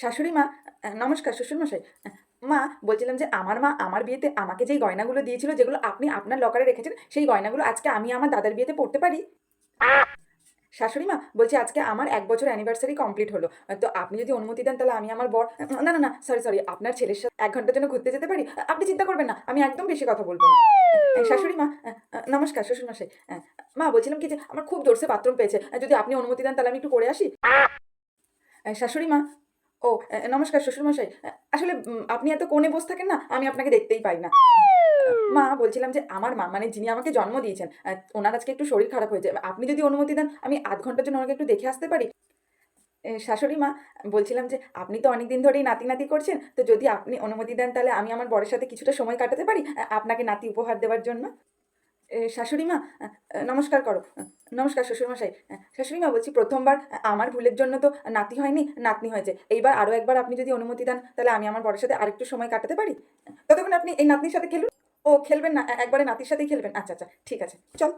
শাশুড়ি মা, নমস্কার শ্বশুরমশাই। মা, বলছিলাম যে আমার মা আমার বিয়েতে আমাকে যেই গয়নাগুলো দিয়েছিল, যেগুলো আপনি আপনার লকারে রেখেছেন, সেই গয়নাগুলো আজকে আমি আমার দাদার বিয়েতে পরতে পারি? শাশুড়ি মা, বলছি আজকে আমার ১ বছর অ্যানিভার্সারি কমপ্লিট হলো। তো আপনি যদি অনুমতি দেন তাহলে আমি আমার বর, না, না, না, সরি, আপনার ছেলের সাথে ১ ঘন্টার জন্য ঘুরতে যেতে পারি? আপনি চিন্তা করবেন না, আমি একদম বেশি কথা বলব না। শাশুড়ি মা, নমস্কার শ্বশুরমশাই। মা, বলছিলাম কি যে আমার খুব জোরসে বাথরুম পেয়েছে। যদি আপনি অনুমতি দেন তাহলে আমি একটু করে আসি? শাশুড়ি মা, ও নমস্কার শ্বশুরমশাই। আসলে আপনি এত কোণে বসে থাকেন না, আমি আপনাকে দেখতেই পাই না। মা, বলছিলাম যে আমার মা মানে যিনি আমাকে জন্ম দিয়েছেন, ওনার আজকে একটু শরীর খারাপ হয়েছে। আপনি যদি অনুমতি দেন আমি ০.৫ ঘন্টার জন্য ওনাকে একটু দেখে আসতে পারি? শাশুড়ি মা, বলছিলাম যে আপনি তো অনেকদিন ধরেই নাতি-নাতি করছেন। তো যদি আপনি অনুমতি দেন তাহলে আমি আমার বরের সাথে কিছুটা সময় কাটাতে পারি আপনাকে নাতি উপহার দেওয়ার জন্য? শাশুড়ি মা, নমস্কার করো। নমস্কার শ্বশুরমশাই। শাশুড়ি মা, বলছি ১ম বার আমার ভুলের জন্য তো নাতি হয়নি, নাতনি হয়েছে। এইবার আরো একবার আপনি যদি অনুমতি দেন তাহলে আমি আমার বরের সাথে আরেকটু সময় কাটাতে পারি? ততক্ষণ আপনি এই নাতনির সাথে খেলুন। ও খেলবেন না, একবারে নাতির সাথেই খেলবেন? আচ্ছা, আচ্ছা, ঠিক আছে। চল।